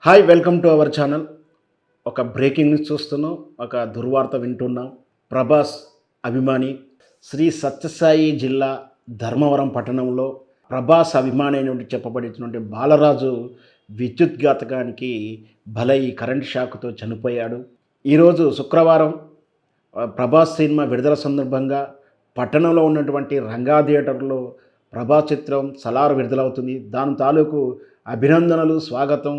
Hi welcome to our channel. ఒక breaking news చూస్తున్నాం. ఒక దుర్వార్త వింటున్నాం. ప్రభాస్ అభిమాని శ్రీ సత్యసాయి జిల్లా ధర్మవరం పట్టణంలో ప్రభాస్ అభిమాని అయినటువంటి చెప్పబడినటువంటి బాలరాజు విద్యుద్ఘాతకానికి బలై కరెంట్ షాక్తో చనిపోయాడు. ఈరోజు శుక్రవారం ప్రభాస్ సినిమా విడుదల సందర్భంగా పట్టణంలో ఉన్నటువంటి రంగా థియేటర్లో ప్రభాస్ చిత్రం 'సలార్' విడుదలవుతుంది. దాని తాలూకు అభినందనలు, స్వాగతం,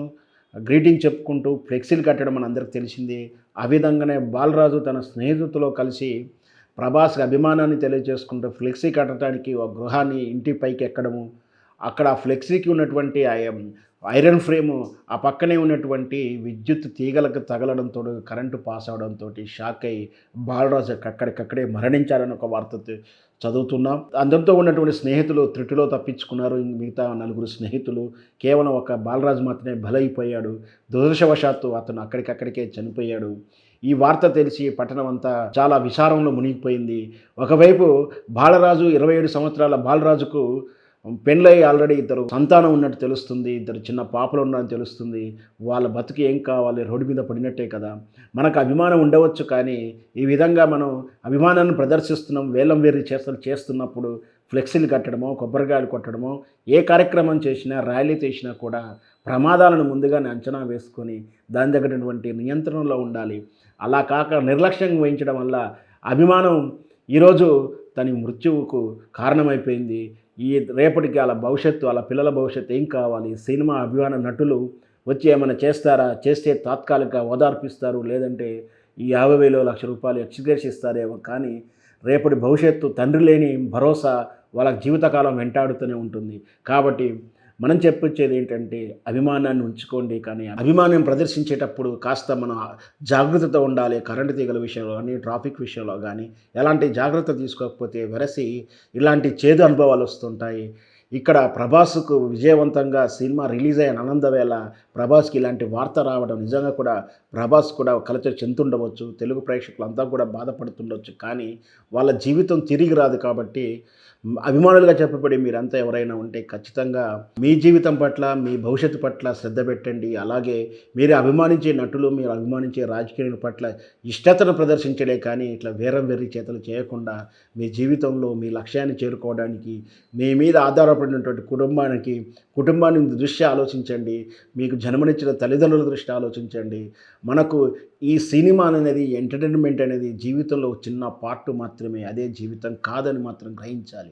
గ్రీటింగ్ చెప్పుకుంటూ ఫ్లెక్సీలు కట్టడం మనందరికీ తెలిసిందే. ఆ విధంగానే బాలరాజు తన స్నేహితులతో కలిసి ప్రభాస్‌కి అభిమానాన్ని తెలియజేసుకుంటూ ఫ్లెక్సీ కట్టడానికి ఒక గృహాన్ని ఇంటి పైకి ఎక్కడము, అక్కడ ఆ ఫ్లెక్సీకి ఉన్నటువంటి ఐరన్ ఫ్రేము ఆ పక్కనే ఉన్నటువంటి విద్యుత్ తీగలకు తగలడంతో కరెంటు పాస్ అవ్వడంతో షాక్ అయ్యి బాలరాజు అక్కడికక్కడే మరణించారని ఒక వార్త చదువుతున్నాం. అందరితో ఉన్నటువంటి స్నేహితులు త్రుటిలో తప్పించుకున్నారు. మిగతా నలుగురు స్నేహితులు కేవలం ఒక బాలరాజు మాత్రమే బలైపోయాడు. దురదృష్టవశాత్తు అతను అక్కడికక్కడికే చనిపోయాడు. ఈ వార్త తెలిసి పట్టణం అంతా చాలా విచారంలో మునిగిపోయింది. ఒకవైపు బాలరాజు 27 సంవత్సరాల బాలరాజుకు పెళ్ళై ఆల్రెడీ ఇద్దరు సంతానం ఉన్నట్టు తెలుస్తుంది. ఇద్దరు చిన్న పాపలు ఉన్నారని తెలుస్తుంది. వాళ్ళ బతుకు ఏం కావాలి? రోడ్డు మీద పడినట్టే కదా! మనకు అభిమానం ఉండవచ్చు, కానీ ఈ విధంగా మనం అభిమానాన్ని ప్రదర్శిస్తున్నాం, వేలం వేరి చేష్టలు చేస్తున్నప్పుడు ఫ్లెక్సీలు కట్టడమో, కొబ్బరికాయలు కొట్టడమో, ఏ కార్యక్రమం చేసినా, ర్యాలీ చేసినా కూడా ప్రమాదాలను ముందుగానే అంచనా వేసుకొని దాని తగినటువంటి నియంత్రణలో ఉండాలి. అలా కాక నిర్లక్ష్యం వహించడం వల్ల అభిమానం ఈరోజు తన మృత్యువుకు కారణమైపోయింది. ఈ రేపటికి ఆళ్ళ భవిష్యత్తు, ఆళ్ళ పిల్లల భవిష్యత్తు ఏం కావాలి? సినిమా అభిమాన నటులు వచ్చి ఏమైనా చేస్తారా? చేస్తే తాత్కాలిక ఓదార్పిస్తారు. లేదంటే ఈ 50,000 లక్ష రూపాయలు ఎక్స్‌గ్రేషియా ఇస్తారేమో, కానీ రేపటి భవిష్యత్తు తండ్రి లేని భరోసా వాళ్ళ జీవితకాలం వెంటాడుతూనే ఉంటుంది. కాబట్టి మనం చెప్పొచ్చేది ఏంటంటే అభిమానాన్ని ఉంచుకోండి, కానీ అభిమానం ప్రదర్శించేటప్పుడు కాస్త మనం జాగ్రత్తతో ఉండాలి. కరెంటు తీగల విషయంలో కానీ, ట్రాఫిక్ విషయంలో కానీ ఎలాంటి జాగ్రత్త తీసుకోకపోతే వెరసి ఇలాంటి చేదు అనుభవాలు వస్తుంటాయి. ఇక్కడ ప్రభాస్‌కు విజయవంతంగా సినిమా రిలీజ్ అయిన ఆనందవేళ ప్రభాస్‌కి ఇలాంటి వార్త రావడం నిజంగా కూడా ప్రభాస్ కూడా కలత చెందుతుండవచ్చు. తెలుగు ప్రేక్షకులంతా కూడా బాధపడుతుండొచ్చు. కానీ వాళ్ళ జీవితం తిరిగి రాదు కాబట్టి అభిమానులుగా చెప్పబడి మీరంతా ఎవరైనా ఉంటే ఖచ్చితంగా మీ జీవితం పట్ల, మీ భవిష్యత్తు పట్ల శ్రద్ధ పెట్టండి. అలాగే మీరు అభిమానించే నటులు, మీరు అభిమానించే రాజకీయాల పట్ల ఇష్టతను ప్రదర్శించడే కానీ ఇట్లా వేరం వెర్రి చేతలు చేయకుండా మీ జీవితంలో మీ లక్ష్యాన్ని చేరుకోవడానికి, మీ మీద ఆధారపడినటువంటి కుటుంబాన్ని దృష్ట్యా ఆలోచించండి. మీకు జన్మనిచ్చిన తల్లిదండ్రుల దృష్ట్యా ఆలోచించండి. మనకు ఈ సినిమా అనేది, ఎంటర్టైన్మెంట్ అనేది జీవితంలో చిన్న పార్ట్ మాత్రమే. అదే జీవితం కాదని మాత్రం గ్రహించాలి.